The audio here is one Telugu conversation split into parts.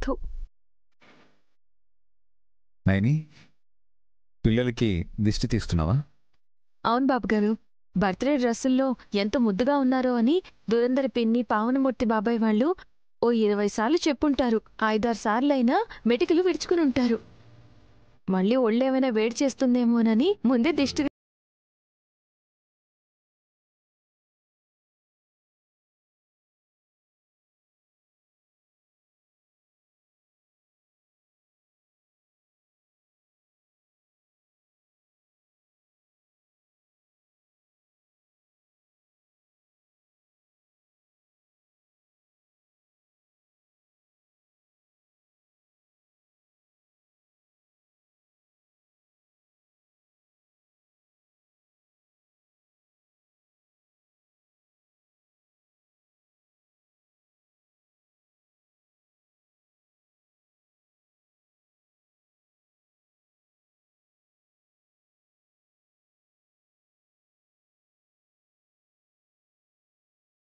థు. నైని, పిల్లలకి దిష్టి తీస్తున్నావా? అవును బాబుగారు. బర్త్డే డ్రెస్సుల్లో ఎంత ముద్దుగా ఉన్నారో అని దురందరి పిన్ని, పావనమూర్తి బాబాయ్ వాళ్ళు ఓ 20 సార్లు చెప్పుంటారు. 5-6 సార్లైనా మెటికలు విడుచుకుని ఉంటారు. మళ్ళీ ఒళ్ళేమైనా వేడి చేస్తుందేమోనని ముందే దిష్టి.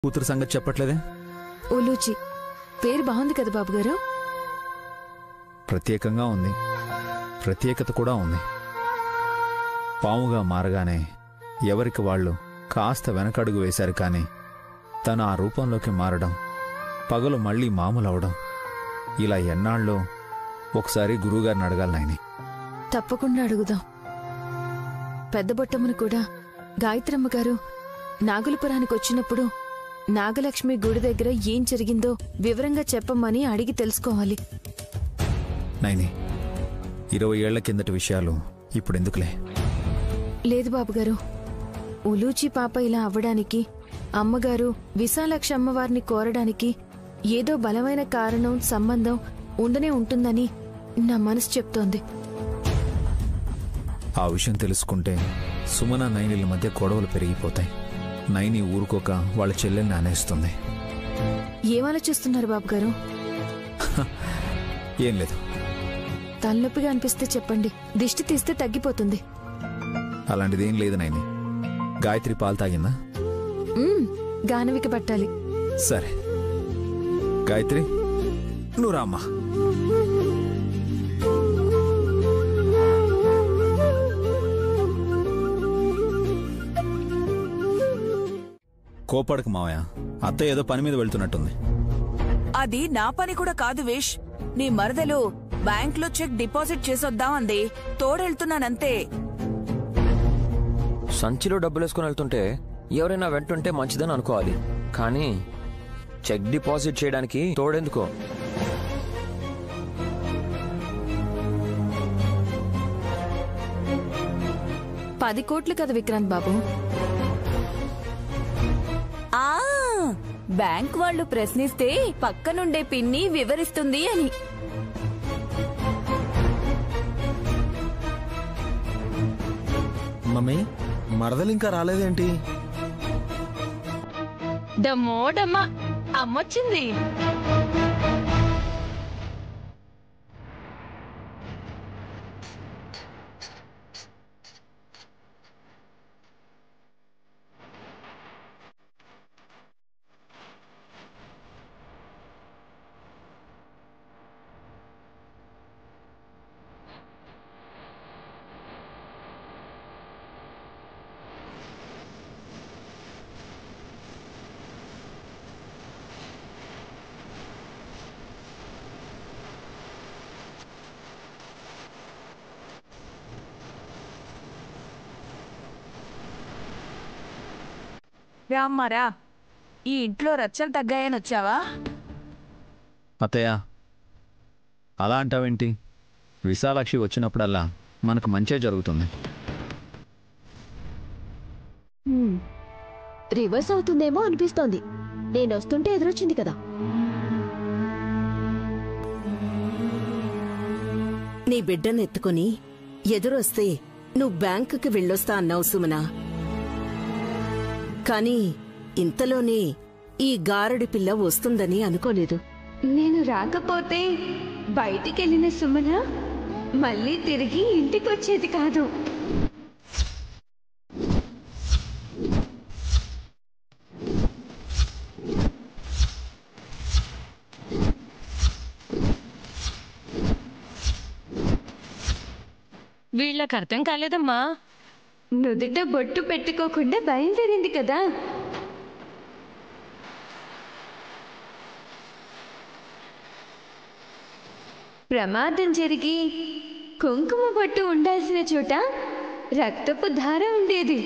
కూతురు సంగతి చెప్పట్లేదే? ఉలూచి పేరు బాగుంది కదా బాబుగారు. ప్రత్యేకంగా ఉంది, ప్రత్యేకత కూడా ఉంది. పాముగా మారగానే ఎవరికి వాళ్ళు కాస్త వెనకడుగు వేశారు. కానీ తను ఆ రూపంలోకి మారడం, పగలు మళ్లీ మామూలవడం, ఇలా ఎన్నాళ్ళో ఒకసారి గురువుగారిని అడగాలి నాయని. తప్పకుండా అడుగుదాం. పెద్ద బొట్టమ్మను కూడా గాయత్రమ్మ గారు నాగులపురానికి వచ్చినప్పుడు నాగలక్ష్మి గుడి దగ్గర ఏం జరిగిందో వివరంగా చెప్పమని అడిగి తెలుసుకోవాలి. నైని, 20 ఏళ్ల కిందటి విషయాలు ఇప్పుడెందుకులే? లేదు బాబుగారు. ఉలూచి పాప ఇలా అవ్వడానికి అమ్మగారు విశాలాక్షి అమ్మవారిని కోరడానికి ఏదో బలమైన కారణం, సంబంధం ఉండనే ఉంటుందని నా మనసు చెప్తోంది. ఆ విషయం తెలుసుకుంటే సుమన, నైనిల మధ్య గొడవలు పెరిగిపోతాయి. నైని ఊరుకోక వాళ్ళ చెల్లెల్ని అనేస్తుంది. ఏమాలోచిస్తున్నారు బాబుగారు? ఏం లేదు. తలనొప్పిగా అనిపిస్తే చెప్పండి, దిష్టి తీస్తే తగ్గిపోతుంది. అలాంటిదేం లేదు నైని. గాయత్రి పాలు తాగిందా? గానవికి పట్టాలి. సరే గాయత్రి, నువ్వు రామ్మా. కోపడకు మావయ్య, అత్త ఏదో పని మీద వెళ్తున్నట్టుంది. అది నా పని కూడా కాదు వేష్. నీ మరదలు బ్యాంక్లో చెక్ డిపాజిట్ చేసొద్దాం అంది, తోడెళ్తున్నానంతే. సంచిలో డబ్బులేసుకుని వెళ్తుంటే ఎవరైనా వెంటుంటే మంచిదని అనుకోవాలి, కానీ చెక్ డిపాజిట్ చేయడానికి తోడెందుకో? $10 కోట్లు కదా విక్రాంత్ బాబు. బ్యాంక్ వాళ్ళు ప్రశ్నిస్తే పక్కనుండే పిన్ని వివరిస్తుంది అని. మమ్మీ, మరదలింకా రాలేదేంటి? డమ్మోడమ్మా, అమ్మొచ్చింది. రామ్మారా, ఈ ఇంట్లో రచ్చలు తగ్గాయని వచ్చావా? అత్తయ్య, అలా అంటావేంటి? విశాలాక్షి వచ్చినప్పుడల్లా మనకు మంచే జరుగుతుంది. రివర్స్ అవుతుందేమో అనిపిస్తోంది. నేనొస్తుంటే ఎదురొచ్చింది కదా. నీ బిడ్డను ఎత్తుకుని ఎదురొస్తే నువ్వు బ్యాంకుకి వెళ్ళొస్తా అన్నావు సుమనా. కానీ ఇంతలోనే ఈ గారడి పిల్ల వస్తుందని అనుకోలేదు. నేను రాకపోతే బయటికెళ్ళిన సుమన మళ్ళీ తిరిగి ఇంటికొచ్చేది కాదు. వీళ్ళకి అర్థం కాలేదమ్మా. నుదుట బొట్టు పెట్టుకోకుండా బయలుదేరింది కదా. ప్రమాదం జరిగి కుంకుమ బొట్టు ఉండాల్సిన చోట రక్తపు ధార ఉండేది.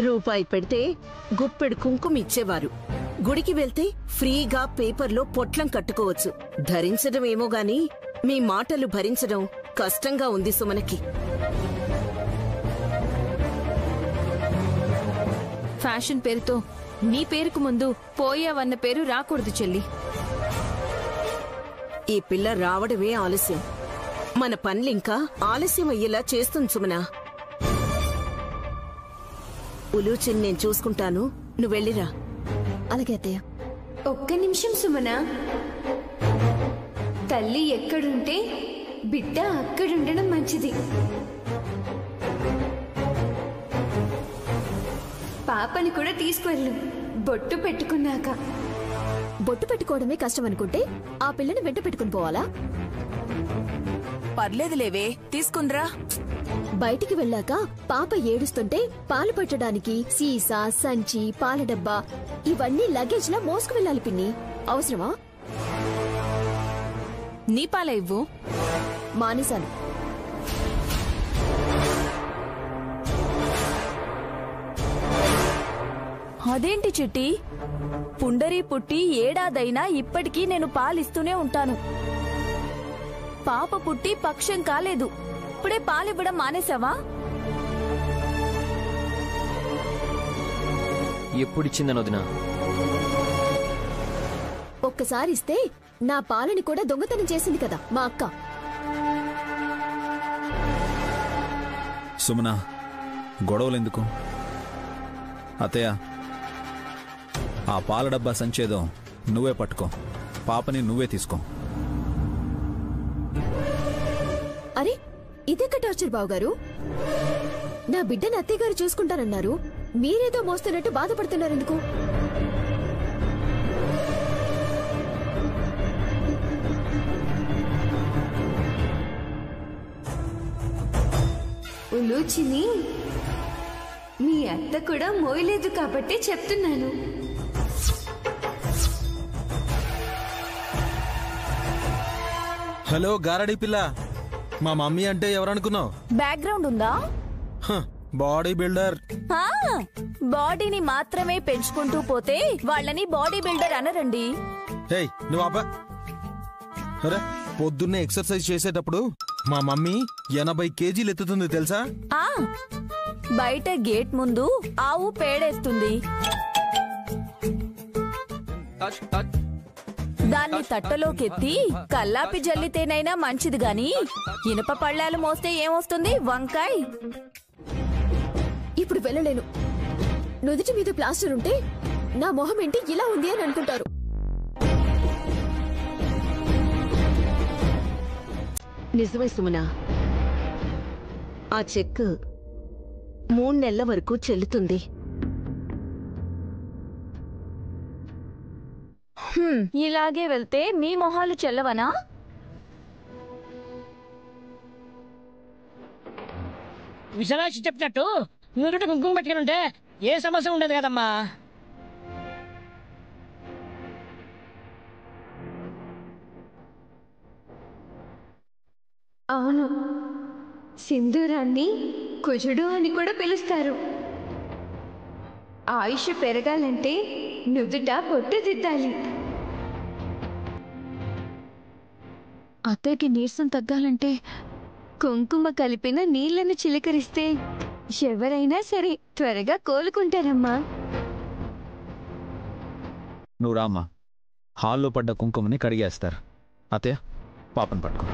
రూపాయి పెడితే గుప్పెడు కుంకుమ ఇచ్చేవారు. గుడికి వెళ్తే ఫ్రీగా పేపర్లో పొట్లం కట్టుకోవచ్చు. ధరించడం ఏమో గాని మీ మాటలు భరించడం కష్టంగా ఉంది సుమనకి. ఫ్యాషన్ పేరుతో నీ పేరుకు ముందు పోయావన్న పేరు రాకూడదు చెల్లి. ఈ పిల్ల రావడమే ఆలస్యం. మన పనులింకా ఆలస్యం అయ్యేలా చేస్తుంది సుమన. ఉలూచిని నేను చూసుకుంటాను, నువ్వెళ్ళిరా. అలాగే అత్తయ్య. ఒక్క నిమిషం సుమన. తల్లి ఎక్కడుంటే బిడ్డ అక్కడుండడం మంచిది. పాపని కూడా తీసుకువెళ్ళు బొట్టు పెట్టుకున్నాక. బొట్టు పెట్టుకోవడమే కష్టం అనుకుంటే ఆ పిల్లని వెంట పెట్టుకుని పోవాలా? పర్లేదులేవే, తీసుకుంద్రా. బయటికి వెళ్ళాక పాప ఏడుస్తుంటే పాలు పట్టడానికి సీసా, సంచి, పాల డబ్బా ఇవన్నీ లగేజ్ లా మోసుకు వెళ్ళాలి పిన్ని. అవసరమా? నీ పాల ఇవ్వు. మానేశాను. అదేంటి చిట్టి, పుండరి పుట్టి ఏడాదైనా ఇప్పటికీ నేను పాలిస్తూనే ఉంటాను. పాప పుట్టి పక్షం కాలేదు, ఇప్పుడే పాలివ్వడం మానేసావా? ఎప్పుడిచ్చిందని వదినా? ఒక్కసారి ఇస్తే నా పాలని కూడా దొంగతనం చేసింది కదా మా అక్క. సుమన, గొడవలెందుకు? అత్తయ్య, ఆ పాల డబ్బా సంచేదో నువ్వే పట్టుకో, పాపని నువ్వే తీసుకో. అరే, ఇదెక్క టార్చర్ బావగారు? నా బిడ్డని అత్తయ్య గారు చూసుకుంటారన్నారు, మీరేదో మోస్తున్నట్టు బాధపడుతున్నారెందుకు? ఉలూచిని మీ అత్త కూడా మోయలేదు కాబట్టి చెప్తున్నాను. హలో గారడీ పిల్ల, మా మమ్మీ అంటే ఎవరనుకున్నావు? బ్యాక్గ్రౌండ్ ఉందా? Body builder. బాడీని మాత్రమే పెంచుకుంటూ పోతే వాళ్ళని బాడీ బిల్డర్ అనరండి. హేయ్, నువ్వు అబ్బా. అరే, పొద్దున్నే ఎక్సర్సైజ్ చేసేటప్పుడు మా మమ్మీ 80 కేజీలు ఎత్తుతుంది తెలుసా? బయట గేట్ ముందు ఆవు పేడేస్తుంది, దాన్ని తట్టలోకెత్తి కల్లాపి జల్లితేనైనా మంచిది గాని ఇనుప పళ్ళాలు మోస్తే ఏమొస్తుంది? వంకాయ్. ఇప్పుడు వెళ్ళలేను. నుదుటి మీద ప్లాస్టర్ ఉంటే నా మొహం ఏంటి ఇలా ఉంది అని అనుకుంటారు. నిజమే సుమన, ఆ చెక్ 3 నెలల వరకు చెల్లుతుంది. ఇలాగే వెళ్తే మీ మొహాలు చెల్లవనా? విశాలాక్షి చెప్పినట్టు నుదుట కుంకుమ పెట్టుకుని ఉంటే ఏ సమస్య ఉండదు కదమ్మా. అవును, సింధూరాన్ని కుజుడు అని కూడా పిలుస్తారు. ఆయుష్ పెరగాలంటే నుదుట బొట్టు దిద్దాలి. అత్తయ్యకి నీరసం తగ్గాలంటే కుంకుమ కలిపిన నీళ్లను చిలకరిస్తే ఎవరైనా సరే త్వరగా కోలుకుంటారమ్మా. నువ్వు రామ్మా, హాల్లో పడ్డ కుంకుమని కడిగేస్తారు. అత్తయ్య, పాపను పట్టుకో.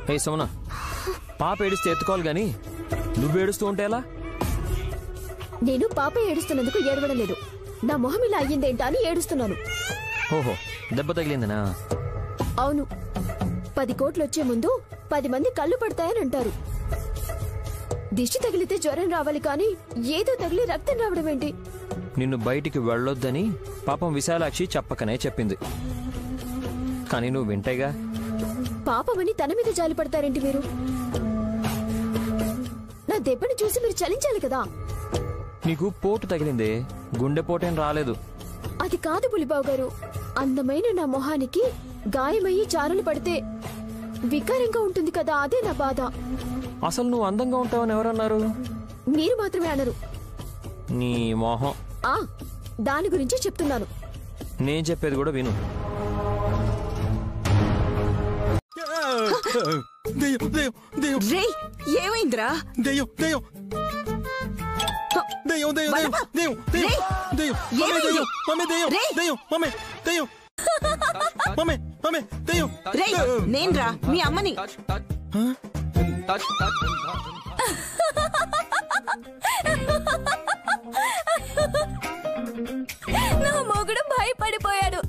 హే సుమన, పాప ఏడిస్తే ఎత్తుకోవాలి గాని నువ్వు ఏడుస్తూ ఉంటే ఎలా? నేను పాప ఏడుస్తున్నందుకు ఏడవడం లేదు. నా మొహం ఇలా అయ్యిందేంటా అని ఏడుస్తున్నాను. ఓహో, దెబ్బ తగిలిందనా? అవును. 10 కోట్లు వచ్చే ముందు 10 మంది కళ్ళు పడతాయని అంటారు. దిష్టి తగిలితే జ్వరం రావాలి కానీ ఏదో తగిలి రక్తం రావడం ఏంటి? నిన్ను బయటికి వెళ్ళొద్దని పాపం విశాలాక్షి చెప్పకనే చెప్పింది. కానీ నువ్వు వింటేగా. పాపమని తన మీద జాలి పడతారేంటి మీరు? నా దెబ్బని చూసి మీరు చలించాలి కదా. నీకు పోటు తగిలిందే, గుండెపోటేం రాలేదు. అది కాదు పులిబావు గారు. అందమైన నా మొహానికి గాయమయ్యి చారలు పడితే వికారంగా ఉంటుంది కదా, అదే నా బాధ. అసలు నువ్వు అందంగా ఉంటావని ఎవరన్నారు? మీరు మాత్రమే అనరు. నీ మొహం. దాని గురించి చెప్తున్నాను. నేను చెప్పేది కూడా విను. ఏమైందిరా? నేన్రా మీ అమ్మని. నా మొగుడు భయపడిపోయాడు.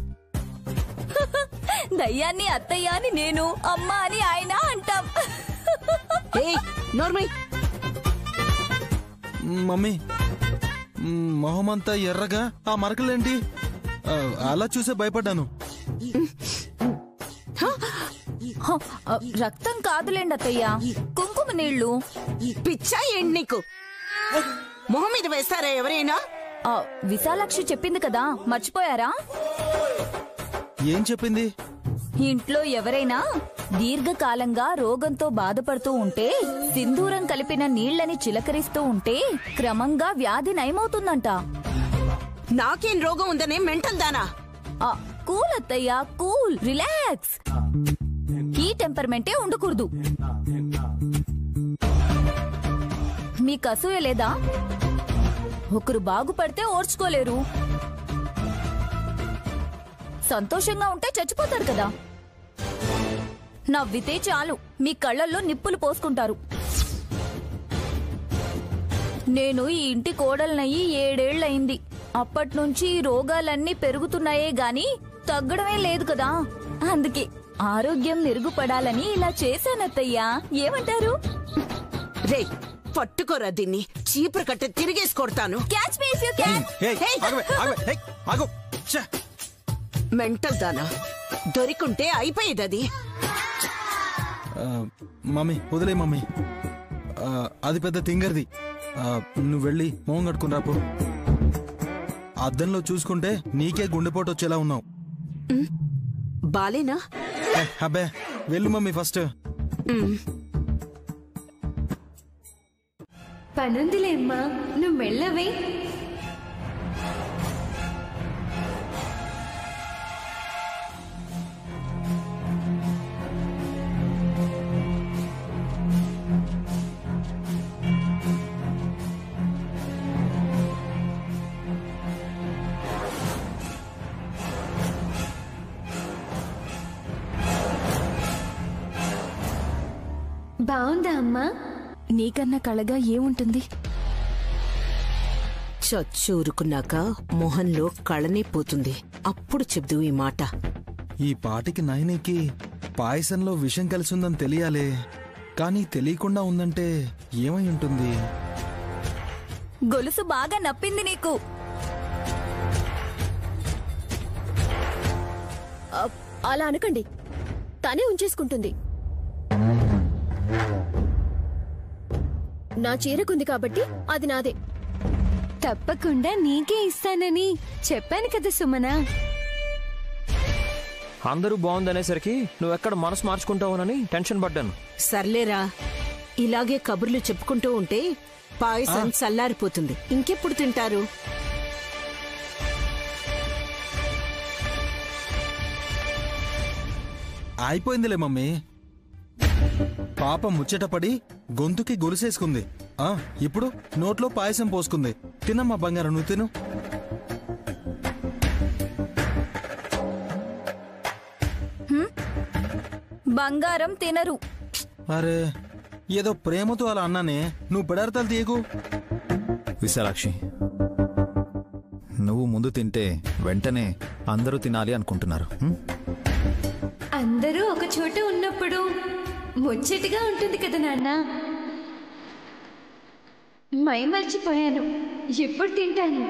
దయ్యాన్ని అత్తయ్య అని నేను, అమ్మ అని ఆయన అంటాం. మమ్మీ, మొహమంతా ఎర్రగా ఆ మరకలేంటి? అలా చూసే భయపడ్డాను. రక్తం కాదులేండి అత్తయ్య, కుంకుమ నీళ్లు. పిచ్చా ఏంటి నీకు? మొహం మీద వేస్తారా ఎవరైనా? విశాలాక్షి చెప్పింది కదా, మర్చిపోయారా? ఏం చెప్పింది? ఇంట్లో ఎవరైనా దీర్ఘకాలంగా రోగంతో బాధపడుతూ ఉంటే సింధూరం కలిపిన నీళ్లని చిలకరిస్తూ ఉంటే క్రమంగా వ్యాధి నయమవుతుందంట. నాకేం రోగం ఉందనే మెంటల్ దానా? కూల్ అత్తయ్య, కూల్, రిలాక్స్. ఈ టెంపర్మెంటే ఉండకూడదు. మీకు అసూయ లేదా? ఒకరు బాగుపడితే ఓర్చుకోలేరు, సంతోషంగా ఉంటే చచ్చిపోతారు కదా. నవ్వితే చాలు మీ కళ్ళల్లో నిప్పులు పోసుకుంటారు. నేను ఈ ఇంటి కోడలనయ్యి 7 ఏళ్లయింది. అప్పట్నుంచి రోగాలన్నీ పెరుగుతున్నాయే గాని తగ్గడమే లేదు కదా. అందుకే ఆరోగ్యం మెరుగుపడాలని ఇలా చేశానత్తయ్యా. ఏమంటారు? రే పట్టుకోరా దీన్ని, చీపురు కట్ట తిరిగేసి కొడతాను. Catch me if you can. Mental దానా, దొరికుంటే అయిపోయేది అది. మమ్మీ వదిలే మమ్మీ, అది పెద్ద తింగర్ది. నువ్వు వెళ్ళి మొహం కట్టుకుని రాపో. అద్దంలో చూసుకుంటే నీకే గుండెపోటు వచ్చేలా ఉన్నావు. బాలేనా? అబ్బే వెళ్ళు మమ్మీ ఫస్ట్. పనుందిలే అమ్మా, నువ్వు వెళ్ళవే. బాగుందా అమ్మా? నీకన్నా కళగా ఏముంటుంది? చచ్చూరుకున్నాక మొహంలో కళనే పోతుంది. అప్పుడు చెప్దు ఈ మాట. ఈ పాటికి నయనికి పాయసంలో విషం కలిసి ఉందని తెలియాలే, కానీ తెలియకుండా ఉందంటే ఏమై ఉంటుంది? గొలుసు బాగా నప్పింది నీకు. అలా అనకండి, తనే ఉంచేసుకుంటుంది. నా చీరకుంది కాబట్టి అది నాదే. తప్పకుండా నీకే ఇస్తానని చెప్పాను కదా సుమనా. అందరూ బాగుందనేసరికి నువ్వెక్కడ మనసు మార్చుకుంటావునని టెన్షన్ పడ్డాను. సర్లేరా, ఇలాగే కబుర్లు చెప్పుకుంటూ ఉంటే పాయసం చల్లారిపోతుంది. ఇంకెప్పుడు తింటారు? అయిపోయిందిలే మమ్మీ. పాప ముచ్చటపడి గొంతుకి గొలుసేసుకుంది. ఇప్పుడు నోట్లో పాయసం పోసుకుంది. తినమ్మా బంగారం, నువ్వు తిను. బంగారం తినరు. అరే ఏదో ప్రేమతో అలా అన్నానే, నువ్వు పెడతాలు తీయకు. విశాలాక్షి, నువ్వు ముందు తింటే వెంటనే అందరూ తినాలి అనుకుంటున్నారు. అందరూ ఒక చోట ఉన్నప్పుడు ముచ్చటగా ఉంటుంది కదా నాన్న. మర్చిపోయాను, ఎప్పుడు తింటాను.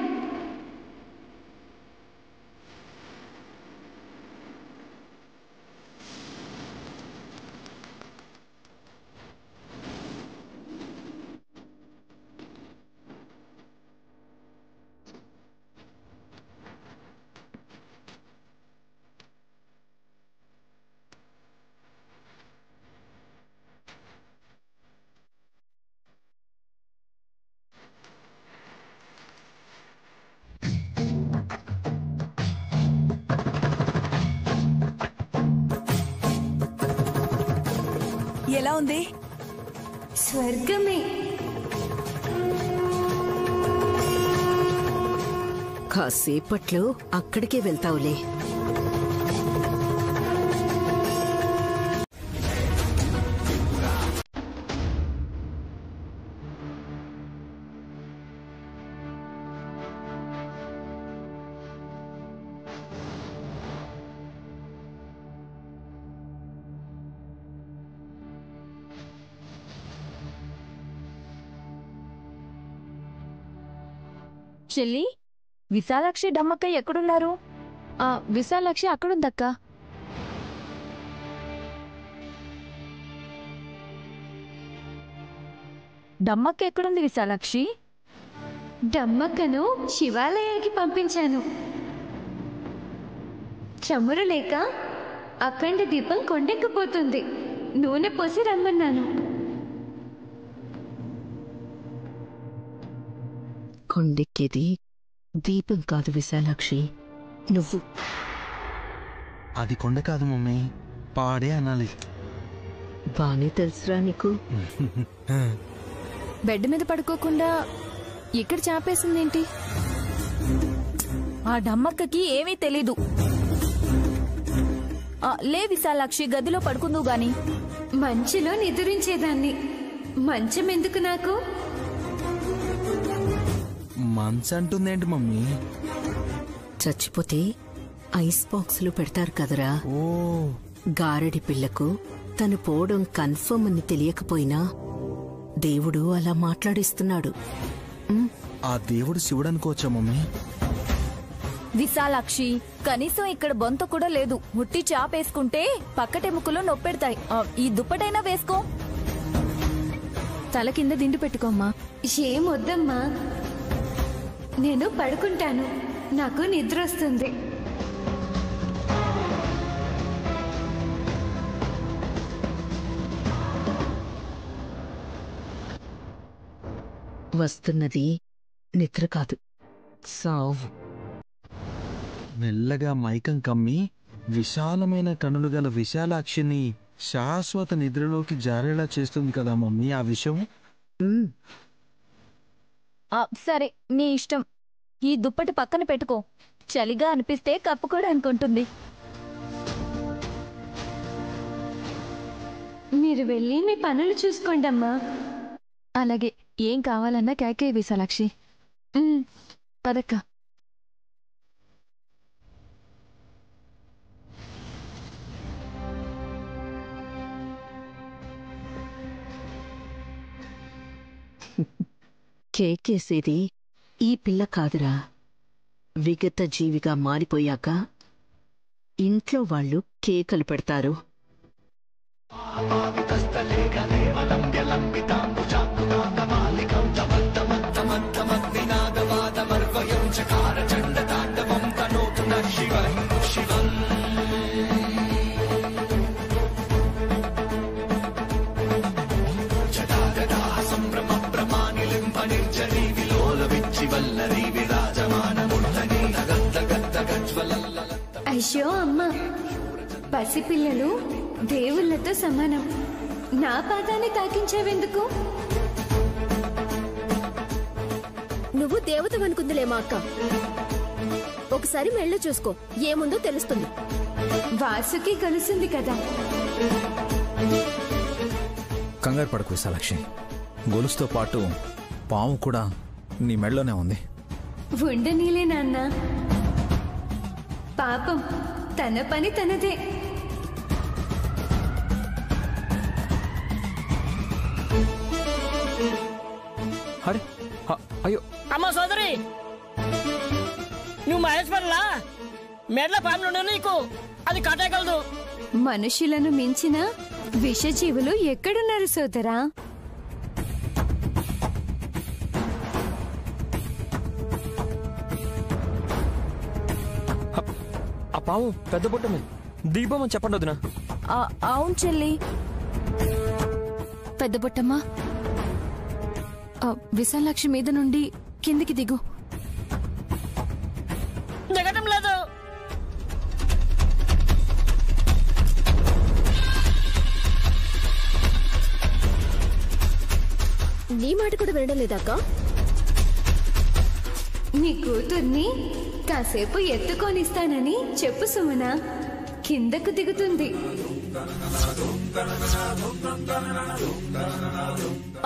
ఎలా ఉంది? స్వర్గమే. కాసేపట్లో అక్కడికే వెళ్తావులే. చెల్లి, విశాలాక్షి డమ్మక్క ఎక్కడున్నారు? విశాలాక్షి అక్కడుందక్క. డమ్మక్క ఎక్కడుంది విశాలాక్షి? డమ్మక్కను శివాలయానికి పంపించాను. చమురు లేక అఖండ దీపం కొండెక్కిపోతుంది. నూనె పోసి రమ్మన్నాను. కొండెక్కేది దీపం కాదు విశాలాక్షి, నువ్వు. అది కొండ కాదు మమ్మీ, పాడే అనాలి. బానే తెలుసురా నీకు. బెడ్ మీద పడుకోకుండా ఇక్కడ చాపేసిందేంటి? ఆ డమ్మక్కకి ఏమీ తెలీదు. లే విశాలాక్షి, గదిలో పడుకుందు గాని. మంచులో నిద్రించేదాన్ని. మంచం ఎందుకు నాకు? మంచు అంటుందేంటి మమ్మీ? చచ్చిపోతే ఐస్ బాక్సులు పెడతారు కదరా. ఓ, గారడి పిల్లకు తను పోవడం కన్ఫర్మ్ అని తెలియకపోయినా దేవుడు అలా మాట్లాడిస్తున్నాడు. ఆ దేవుడు శివుడు అనుకోవచ్చా మమ్మీ? విశాలాక్షి, కనీసం ఇక్కడ బొంత కూడా లేదు. ముట్టి చాపేసుకుంటే పక్కటెముకలు నొప్పెడతాయి. ఈ దుప్పటైనా వేసుకో. తల కింద దిండు పెట్టుకోమ్మా. ఏమొద్దమ్మా, నేను పడుకుంటాను. నాకు నిద్ర వస్తుంది. వస్తున్నది నిద్ర కాదు, సావు. మెల్లగా మైకం కమ్మి విశాలమైన కనులు గల విశాలాక్షిని శాశ్వత నిద్రలోకి జారేలా చేస్తుంది కదా మమ్మీ ఆ విషయం. సరే, నీ ఇష్టం. ఈ దుప్పటి పక్కన పెట్టుకో. చలిగా అనిపిస్తే కప్పుకోవడానికి ఉంటుంది. మీరు వెళ్ళి మీ పనులు చూసుకోండమ్మా. అలాగే. ఏం కావాలన్నా కేకే విశాలాక్షి. పదక్క. కేకేసేది ఈ పిల్ల కాదురా. విగత జీవిగా మారిపోయాక ఇంట్లో వాళ్ళు కేకలు పెడతారు. అయ్యో అమ్మ, పసిపిల్లలు దేవుళ్ళతో సమానం. నా పాదాన్ని తాకించావెందుకు? నువ్వు దేవతవనుకుందిలేమా అక్క. ఒకసారి మెళ్ళ చూసుకో, ఏముందో తెలుస్తుంది. వాసుకి కలిసింది కదా. కంగారు పడకు విశాలాక్షి. గొలుసుతో పాటు పాము కూడా నీ మెడలోనే ఉంది. ఉండనీలే నాన్న, పాపం తన పని తనదే. అరే అయ్యో అమ్మ సోదరి, నువ్వు మహేశ్వరులా మెడల పాములు నీకు అది కట్టగలదు. మనుషులను మించిన విషజీవులు ఎక్కడున్నారు సోదరా? ఆ పాము పెద్ద బొట్టమే, దీపం చెప్పండి వదినా. అవును చెల్లి. పెద్ద బొట్టమ్మ, విశాలాక్షి మీద నుండి కిందికి దిగు. దిగటం లేదు. నీ మాట కూడా వినడం లేదాక? నీ కూతుర్ని కాసేపు ఎత్తుకొనిస్తానని చెప్పు సుమనా, కిందకు దిగుతుంది.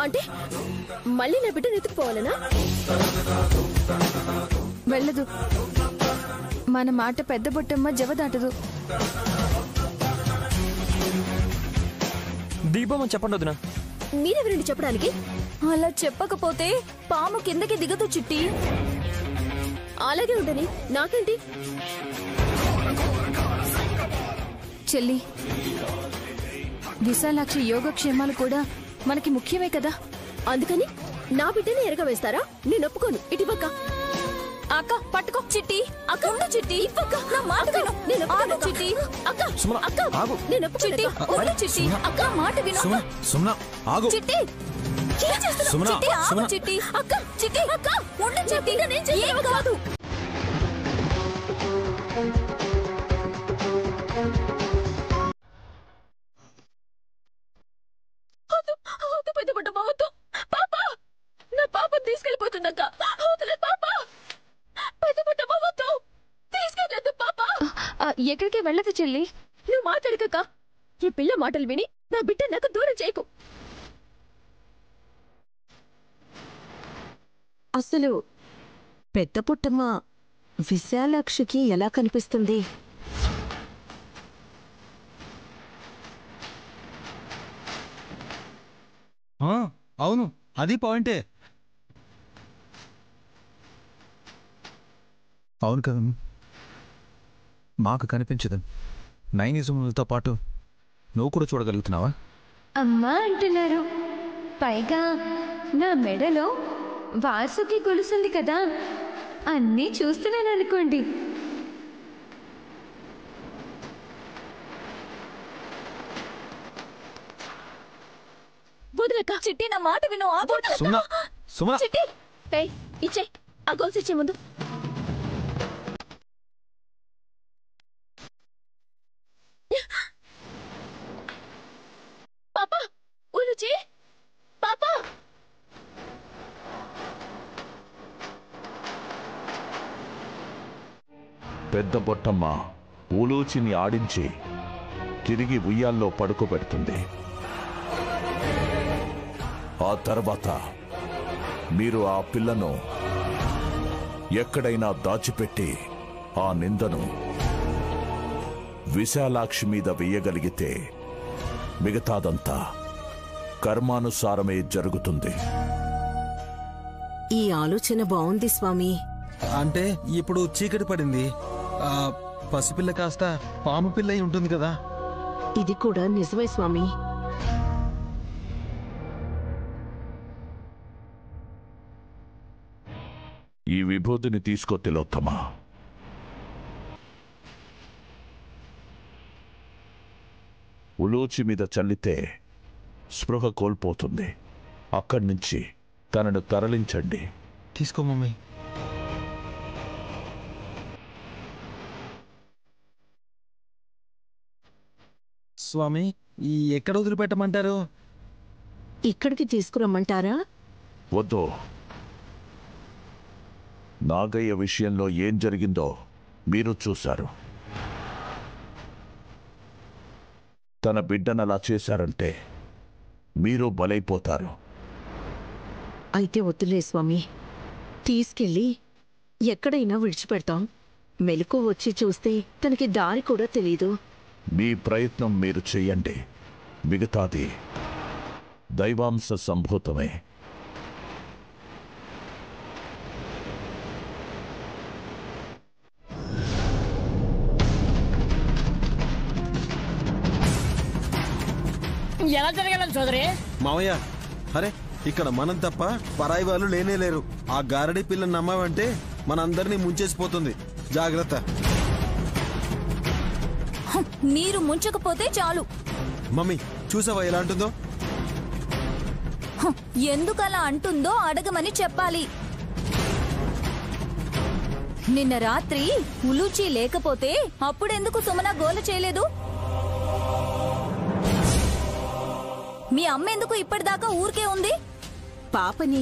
అంటే మళ్ళీ నా బిడ్డను ఎత్తుకుపోవాలనా? వెళ్ళదు. మన మాట పెద్ద బొట్టమ్మ జవదాటదు. దీపం చెప్పండి వదినా. మీరెవరండి చెప్పడానికి? అలా చెప్పకపోతే పాము కిందకి దిగదు చిట్టి. అలాగే ఉండని, నాకేంటి? చెల్లి, విశాలాక్షి యోగక్షేమాలు కూడా మనకి ముఖ్యమే కదా. అందుకని నా బిడ్డని ఎరగవేస్తారా? నేను ఒప్పుకోను. ఇటుపక్క అక్క పట్టుకో చిట్టి. అక్క ఉండు చిట్టి. ఇవ్వక్క, నా మాట విను. నేను ఆగు చిట్టి. అక్క అక్క నేను చిట్టి ఉండు చిట్టి. అక్క మాట విను. సుమనా ఆగు. చిట్టి ఏం చేస్తున్నావు? చిట్టి ఆగు చిట్టి. అక్క చిట్టి అక్క ఉండు చిట్టి. నేను చెయ్యేవి కాదు. ఎక్కడికి వెళ్ళదు చెల్లి. నువ్వు మాట్లాడక. ఈ పిల్ల మాటలు విని నా బిడ్డ నాకు దూరం చేయకు. అసలు పెద్ద పుట్టమ్మ విశాలాక్షికి ఎలా కనిపిస్తుంది? అవును, అది పాయింటే. అవును కదా, మాకు కనిపించదు. నైనిజములతో పాటు నువ్వు కూడా చూడగలుగుతున్నావా? అమ్మా అంటున్నారు. పైగా నా మెడలో వాసుకి గొలుసుంది కదా, అన్నీ చూస్తున్నాను అనుకోండి. వదిలేక. చిట్టి నా మాట విను. చిట్టి ఇచ్చే ఆ గొలుసు ఇచ్చే ముందు. పాపా ఉలుచి, పాపా. పెద్ద బొట్టమ్మ ఊలూచిని ఆడించి తిరిగి ఉయ్యాల్లో పడుకోబెడుతుంది. ఆ తర్వాత మీరు ఆ పిల్లను ఎక్కడైనా దాచిపెట్టి ఆ నిందను విశాలాక్షి మీద వెయ్యగలిగితే మిగతాదంతా కర్మానుసారమే జరుగుతుంది. ఈ ఆలోచన బాగుంది స్వామి. అంటే ఇప్పుడు చీకటి పడింది, పసిపిల్ల కాస్త పాము పిల్ల అయి ఉంటుంది కదా. ఇది కూడా నిజమే స్వామి. ఈ విభూతిని తీసుకో తిలోత్తమా. ఉలూచి మీద చల్లితే స్పృహ కోల్పోతుంది. అక్కడి నుంచి తనను తరలించండి. తీసుకో మమ్మీ. స్వామి, ఎక్కడ వదిలిపెట్టమంటారు? ఇక్కడికి తీసుకురమ్మంటారా? వద్దు. నాగయ్య విషయంలో ఏం జరిగిందో మీరు చూశారు. తన బిడ్డనలా చేశారంటే మీరు బలైపోతారు. అయితే వద్దులే స్వామి. తీసుకెళ్ళి ఎక్కడైనా విడిచిపెడతాం. మెలకు వచ్చి చూస్తే తనకి దారి కూడా తెలీదు. మీ ప్రయత్నం మీరు చెయ్యండి, మిగతాది దైవాంశ సంభూతమే. ఎలా జరగాలని సోదరి? మావయ్య, అరే ఇక్కడ మనం తప్ప పరాయి వాళ్ళు లేనే లేరు. ఆ గారడి పిల్లని నమ్మావంటే మనందరినీ ముంచేసిపోతుంది. జాగ్రత్త. మీరు ముంచకపోతే చాలు. మమ్మీ చూసావా ఎలా అంటుందో? ఎందుకలా అంటుందో అడగమని చెప్పాలి. నిన్న రాత్రి ఉలూచి లేకపోతే అప్పుడెందుకు సుమన గోల చేయలేదు? మీ అమ్మ ఎందుకు ఇప్పటిదాకా ఊరికే ఉంది? పాపని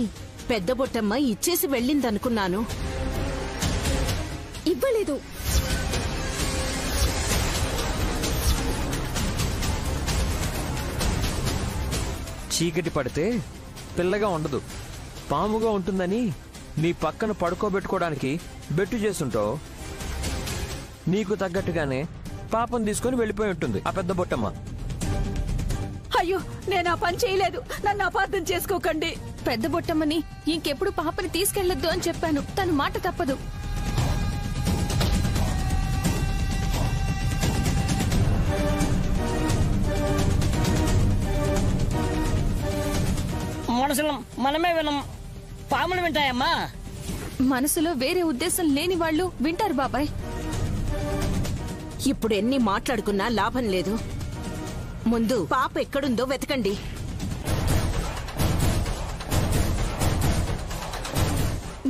పెద్ద బొట్టమ్మ ఇచ్చేసి వెళ్ళిందనుకున్నాను. ఇవ్వలేదు. చీకటి పడితే పిల్లగా ఉండదు, పాముగా ఉంటుందని నీ పక్కన పడుకోబెట్టుకోవడానికి బెట్టు చేస్తుంటావు. నీకు తగ్గట్టుగానే పాపం తీసుకొని వెళ్ళిపోయి ఉంటుంది ఆ పెద్ద బొట్టమ్మ. అయ్యో, నేను ఆ పని చేయలేదు. నన్ను అపార్థం చేసుకోకండి. పెద్ద బొట్టమ్మని ఇంకెప్పుడు పాపని తీసుకెళ్లొద్దు అని చెప్పాను. తను మాట తప్పదు. మనసులో మనమే వినం, పాములు వింటాయమ్మా. మనసులో వేరే ఉద్దేశం లేని వాళ్ళు వింటారు బాబాయ్. ఇప్పుడు ఎన్ని మాట్లాడుకున్నా లాభం లేదు. ముందు పాప ఎక్కడుందో వెతకండి.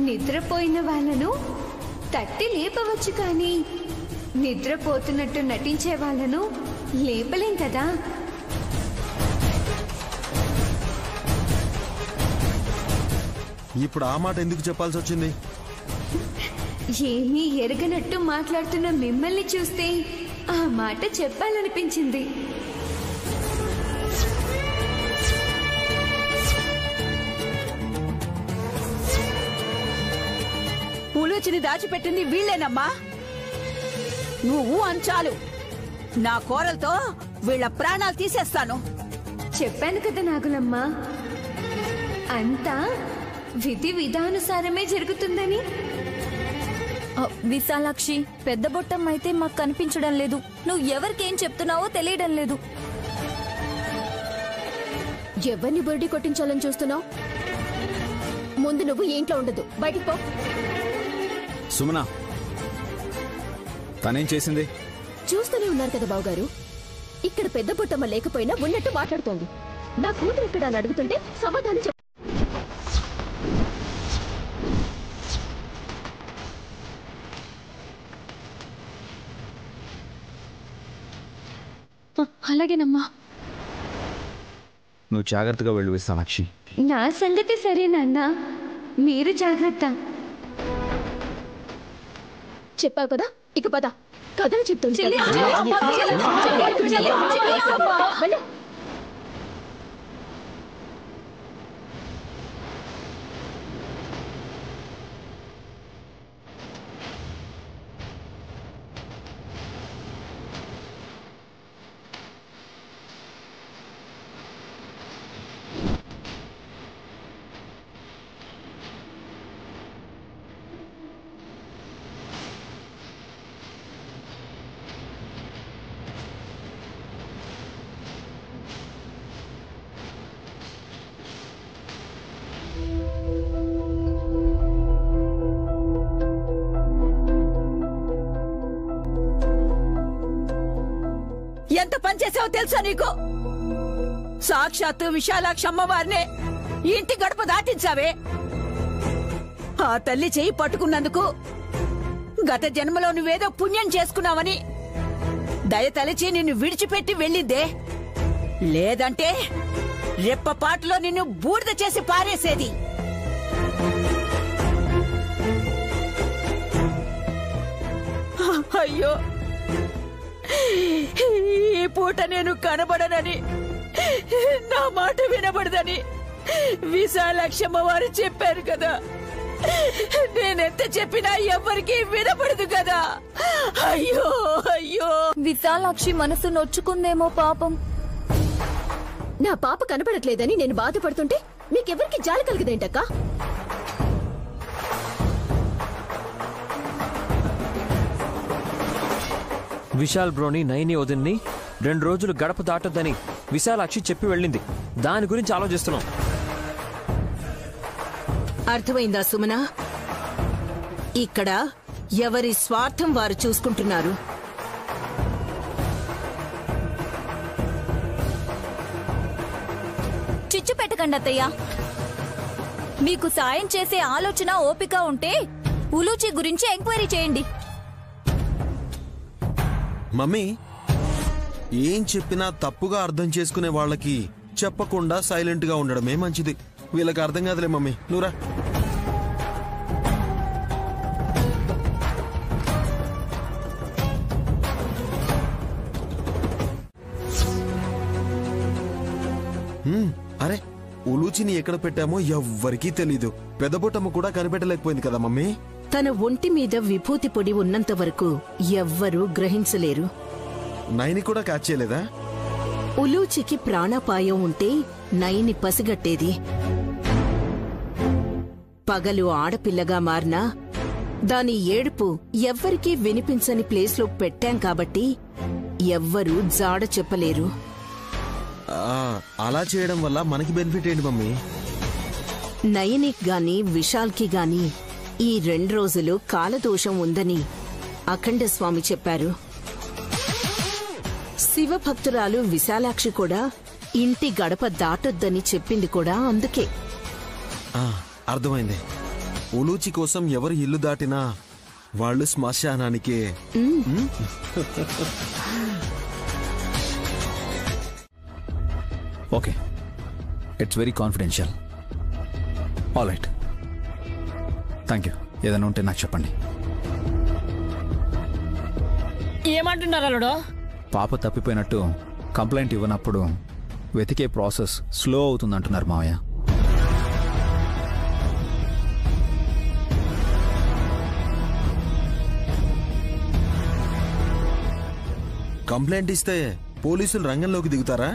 నిద్రపోయిన వాళ్ళను తట్టి లేపవచ్చు, కానీ నిద్రపోతున్నట్టు నటించే వాళ్ళను లేపలేం కదా. ఇప్పుడు ఆ మాట ఎందుకు చెప్పాల్సి వచ్చింది? ఏమీ ఎరగనట్టు మాట్లాడుతున్న మిమ్మల్ని చూస్తే ఆ మాట చెప్పాలనిపించింది. పులుచిని దాచిపెట్టింది వీళ్ళేనమ్మా. నువ్వు అంచాలు. నా కోరలతో వీళ్ళ ప్రాణాలు తీసేస్తాను. చెప్పాను కదా నాగులమ్మ, అంతా విధి విధానుసారమే జరుగుతుందని. విశాలాక్షి, పెద్ద బొట్టం అయితే మాకు కనిపించడం లేదు. నువ్వు ఎవరికేం చెప్తున్నావో తెలియడం లేదు. ఎవరిని బొడ్డి కొట్టించాలని చూస్తున్నావు? ముందు నువ్వు ఇంట్లో ఉండదు, బయటికి పో. సుమన, తనేం చేసింది? చూస్తూనే ఉన్నారు కదా బావగారు. ఇక్కడ పెద్ద బొట్టమ్మ లేకపోయినా ఉన్నట్టు మాట్లాడుతోంది. నా కూతురు ఇక్కడ అని అడుగుతుంటే సమాధానం చెప్ప. అలాగేనమ్మా. నువ్వు జాగ్రత్తగా వెళ్ళు విశాలాక్షి. నా సంగతి సరే నాన్న, మీరు జాగ్రత్త. చెప్పావు కదా, ఇక పద. కథలు చెప్తుంది. ఎంత పని చేసావో తెలుసా నీకు? సాక్షాత్తు విశాలాక్షి అమ్మవారినే ఇంటి గడప దాటించావే. ఆ తల్లి చెయ్యి పట్టుకున్నందుకు గత జన్మలో నువ్వేదో పుణ్యం చేసుకున్నావని దయ తలచి నిన్ను విడిచిపెట్టి వెళ్ళిందే. లేదంటే రెప్పపాటులో నిన్ను బూడిద చేసి పారేసేది. అయ్యో, ఈ పూట నేను కనబడనని, నా మాట వినబడదని విశాలాక్షమ్మ వారు చెప్పారు కదా. నేనెంత చెప్పినా ఎవరికి వినపడదు కదా. అయ్యో అయ్యో. విశాలాక్షి మనసు నొచ్చుకుందేమో పాపం. నా పాప కనపడట్లేదని నేను బాధపడుతుంటే మీకెవరికి జాలి కలిగదేంటక్కా? విశాల్ బ్రోని నైని వదిన్ని 2 రోజులు గడప దాటొద్దని విశాలాక్షి చెప్పి వెళ్ళింది. దాని గురించి ఆలోచిస్తున్నాం. అర్థమైందా సుమన? ఇక్కడ ఎవరి స్వార్థం వారు చూసుకుంటున్నారు. చిచ్చు పెట్టకండి అత్తయ్య. మీకు సాయం చేసే ఆలోచన ఓపిక ఉంటే ఉలూచి గురించి ఎంక్వైరీ చేయండి. మమ్మీ, ఏం చెప్పినా తప్పుగా అర్థం చేసుకునే వాళ్ళకి చెప్పకుండా సైలెంట్ గా ఉండడమే మంచిది. వీళ్ళకి అర్థం కాదులే మమ్మీ, నువ్వురా. అరే, ఉలూచిని ఎక్కడ పెట్టామో ఎవ్వరికీ తెలీదు. పెద్దబొట్టమ్మ కూడా కనిపెట్టలేకపోయింది కదా మమ్మీ. తన ఒంటి మీద విభూతి పొడి ఉన్నంత వరకు ఎవ్వరూ గ్రహించలేరు. నైని కూడా క్యాచ్ చేయలేదా? ఉలూచికి ప్రాణాపాయం ఉంటే నైని పసిగట్టేది. పగలు ఆడపిల్లగా మారినా దాని ఏడుపు ఎవ్వరికీ వినిపించని ప్లేస్లో పెట్టాం కాబట్టి ఎవ్వరూ జాడ చెప్పలేరు. అలా చేయడం వల్ల మనకి బెనిఫిట్ ఏంటి మమ్మీ? నయనికి గాని విశాల్కి గాని ఈ 2 రోజులు కాలదోషం ఉందని అఖండ స్వామి చెప్పారు. శివభక్తురాలు విశాలాక్షి కూడా ఇంటి గడప దాటొద్దని చెప్పింది కూడా అందుకే. అర్థమైంది. ఉలూచి కోసం ఎవరు ఇల్లు దాటినా వాళ్ళు శ్మశానానికే. Okay, it's very confidential. All right, thank you. ఏదైనా ఉంటే నాకు చెప్పండి. ఏమంటున్నారు అల్లుడు? పాప తప్పిపోయినట్టు కంప్లైంట్ ఇవ్వనప్పుడు వెతికే ప్రాసెస్ స్లో అవుతుందంటున్నారు మావయ్య. కంప్లైంట్ ఇస్తే పోలీసులు రంగంలోకి దిగుతారా?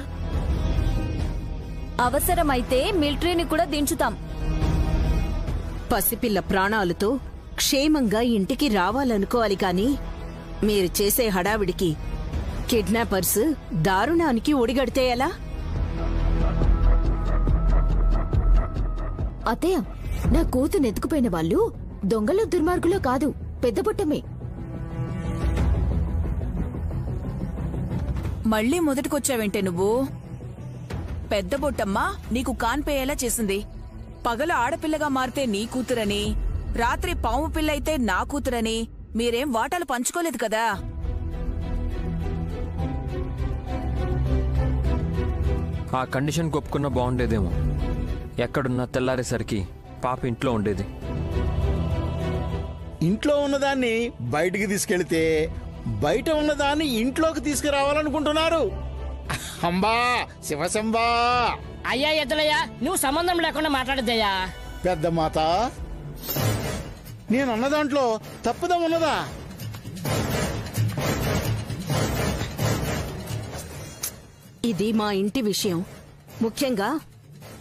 అవసరమైతే మిలిటరీని కూడా దించుతాం. పసిపిల్ల ప్రాణాలతో క్షేమంగా ఇంటికి రావాలనుకోవాలి కాని మీరు చేసే హడావిడికి కిడ్నాపర్స్ దారుణానికి ఒడిగడితే ఎలా? అత్తయ్య, నా కూతురు ఎత్తుకుపోయిన వాళ్ళు దొంగలో దుర్మార్గులో కాదు, పెద్దబొట్టమే. మళ్ళీ మొదటికొచ్చావేంటే నువ్వు? పెద్దబొట్టమ్మ నీకు కాన్పేయేలా చేసింది. పగలు ఆడపిల్లగా మారితే నీ కూతురని, రాత్రి పాము పిల్ల అయితే నా కూతురని మీరేం వాటాలు పంచుకోలేదు కదా. ఆ కండిషన్ ఒప్పుకున్నా బాగుండేదేమో. ఎక్కడున్నా తెల్లారేసరికి పాప ఇంట్లో ఉండేది. ఇంట్లో ఉన్నదాన్ని బయటికి తీసుకెళ్తే బయట ఉన్నదాన్ని ఇంట్లోకి తీసుకురావాలనుకుంటున్నారు. అంబా శివశంబా. అయ్యా ఎద్దులయ్యా, నువ్వు సంబంధం లేకుండా మాట్లాడద్దయ్యా. పెద్ద మాత, నేనున్న దాంట్లో తప్పుదా ఉన్నదా? ఇది మా ఇంటి విషయం. ముఖ్యంగా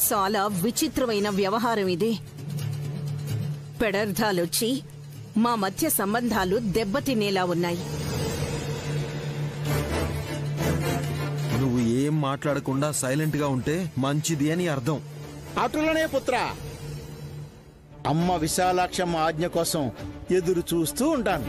చాలా విచిత్రమైన వ్యవహారం ఇది. పెడర్థాలొచ్చి మా మధ్య సంబంధాలు దెబ్బతినేలా ఉన్నాయి. నువ్వు ఏం మాట్లాడకుండా సైలెంట్ గా ఉంటే మంచిది అని అర్థం. అటులనే పుత్ర, అమ్మ విశాలాక్షమ్మ ఆజ్ఞ కోసం ఎదురు చూస్తూ ఉంటాను.